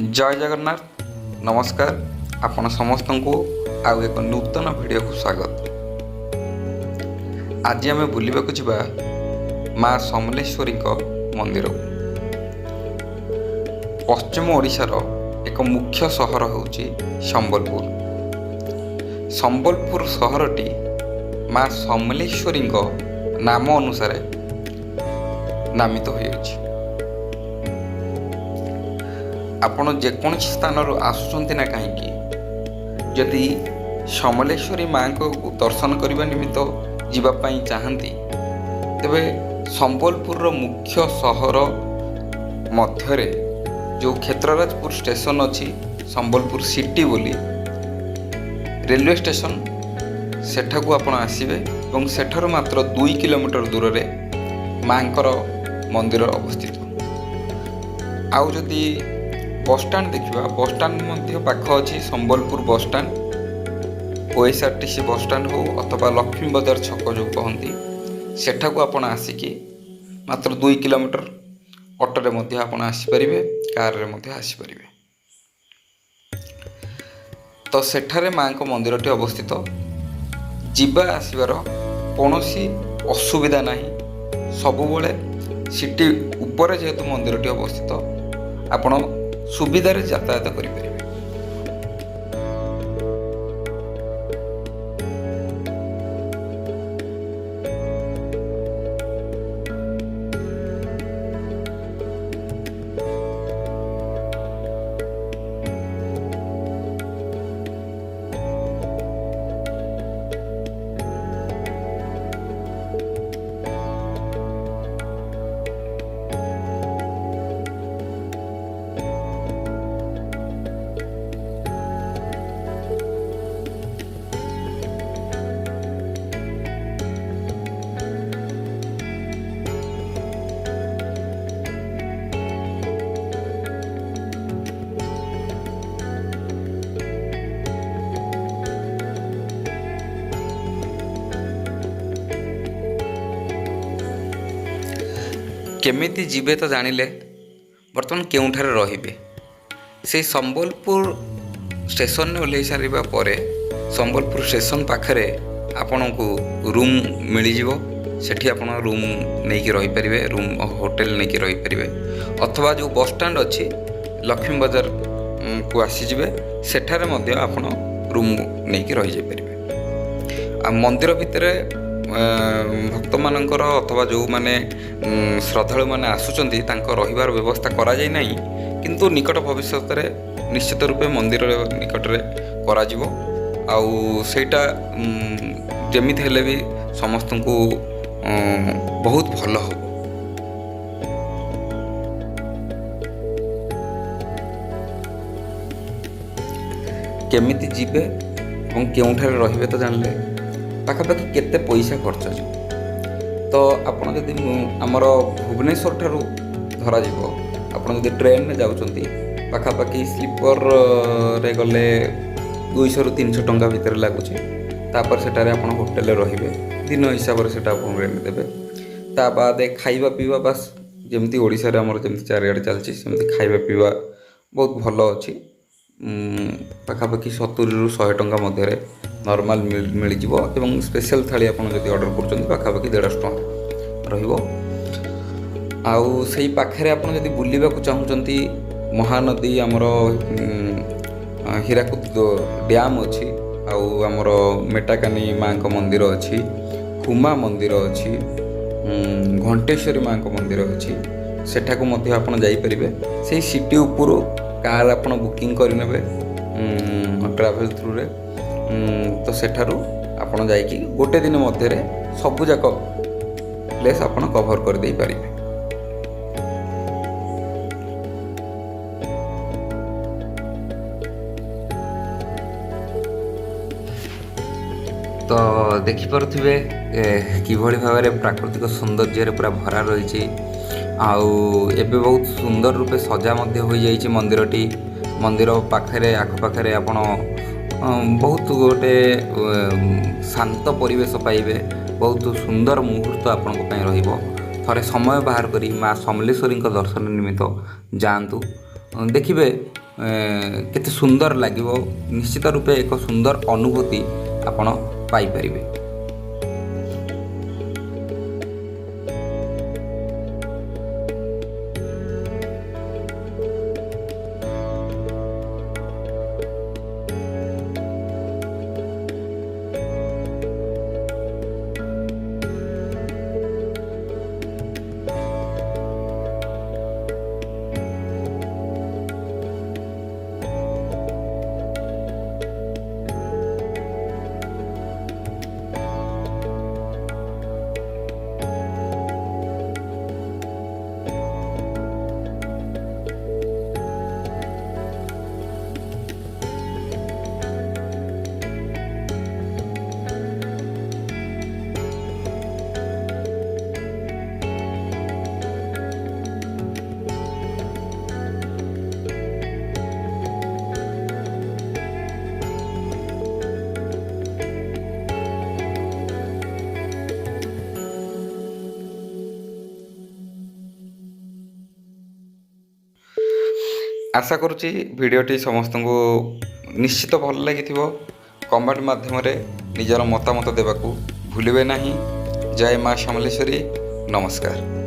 जय जगन्नाथ नमस्कार आपण समस्त को आउ एक नूतन वीडियो को स्वागत। आज आम बुलवा जा माँ समलेश्वरी मंदिर पश्चिम ओडिशार एक मुख्य सहर होउची संबलपुर। संबलपुर सहरटी माँ समलेश्वरी नाम अनुसार नामित होइछि। आपण जेकोसी स्थान आसुचंती ना कहीं जदि समलेश्वरी माँ को दर्शन करने निमित्त जीवाई चाहती तेबे संबलपुर मुख्य सहर मध्य जो क्षेत्रराजपुर स्टेशन अच्छी संबलपुर सिटी बोली रेलवे स्टेशन सेठाकू आपण आसबे और सेठार मात्र 2 किलोमीटर दूर में माँ मंदिर अवस्थित। आउ जदि बसस्टाण्ड देखा बसस्टाण्ड मध्य पाख अच्छी संबलपुर बसस्टाण्ड ओएसआरटीसी बसस्टाण्ड हो अथवा लक्ष्मी बजार छक जो कहती सेठाकू आपण आसिकी मात्र 2 किलोमीटर ऑटो रे आपण आसीपारे कार रे मध्य आसीपारे। तो सेठारे माँ को मंदिरटी अवस्थित जीवा आसबार कौनसी असुविधा नहीं। सबुबले सिटी ऊपर जेहेतु मंदिरटी अवस्थित आपण सुविधार यातायात करें। केमिति जीवे तो जानिले बर्तमान केउठारे रहिबे से संबलपुर स्टेशन ओल्लै सारिबा परे संबलपुर स्टेशन पाखरे आपनकु रूम मिल जिवो। सेठी आपण रूम नहीं कि रही परिबे, रूम होटल नहीं कि रही परिबे अथवा जो बस स्टैंड अच्छी लक्ष्मी बाजार को आसी जिवे सेठारे मध्य आपण रूम नहीं कि रही जाय परिबे। आ मंदिर भितरे भक्त मानकर अथवा जो माने श्रद्धालु माने आसुचंती तांको रहिबार व्यवस्था करा जाय नाही, किंतु निकट भविष्य में निश्चित रूपे मंदिर निकट रे करा जिवो। आउ सेटा जेमिति हेले भी समस्त को बहुत भल हो। केमिति जीवे और केउठारे रहिबे तो जानले पाखापाखि केते पैसा खर्च हो। तो आपड़ जदि आमर भुवनेश्वर ठारू धरा जीवो आपड़ जदि ट्रेन में जाउचंती पाखापाखि स्लीपर रे गले 200 ରୁ 300 टंका भितर लगुचे। तापर सेटारे आपण होटल रहिबे दिन हिसाब से सेटा आपण रेंट देबे। ता बाद खाइबा पीवा बस जेमती ओडिसा रे हमर जेमती चारियाडे चलची सेमती खाइबा पीवा बहुत भल अच्छी। पाखापाखि 70 ରୁ 100 टंका मध्य नॉर्मल मिल जिवो एवं स्पेशल थाली आपण जदि ऑर्डर करचंती पाखापाखि 150 टंका रहिबो। आउ सेही पाखरे आपण जदि बुलिबा को चाहुचंती महानदी हमर हीराकुद डैम अच्छी आउ हमर मेटाकानी माँ को मंदिर अच्छी, हुमा मंदिर अच्छी, घंटेश्वरी माँ को मंदिर अच्छी सेठाकू मध्य आपण जाई परिबे। सेही सिटी ऊपर कार आपण बुकिंग करिनेबे ट्रैवल थ्रू रे तो सेठारू आपण जाइकी गोटे दिन मध्य रे सबु जाक प्लेस आपण कवर कर दे पारिबे। तो देखि पारुथिबे किभଳି भाबरे प्राकृतिक सौंदर्य पूरा भरा रही। आउ एबे बहुत सुंदर रूपे सजा मध्य हो जाइए मंदिरटी। मंदिर पाखरे आखपाखे आपण बहुत गोटे शांत परिवेश पाइबे, बहुत सुंदर मुहूर्त आपण रहिबो। थरे समय बाहर करी माँ समलेश्वरी दर्शन निमित्त जातु देखिए କେତେ ସୁନ୍ଦର ଲାଗିବ, ନିଶ୍ଚିତ ରୂପେ ଏକ ସୁନ୍ଦର ଅନୁଭୂତି ଆପଣ ପାଇପାରିବେ। ଆଶା କରୁଛି ଭିଡ଼ିଓଟି ସମସ୍ତଙ୍କୁ ନିଶ୍ଚିତ ଭଲ ଲାଗିଥିବ। କମେଣ୍ଟ ମାଧ୍ୟମରେ ନିଜର ମତାମତ ଦେବାକୁ ଭୁଲିବେ ନାହିଁ। ଜୟ ମା ସମଲେଶ୍ୱରୀ। ନମସ୍କାର।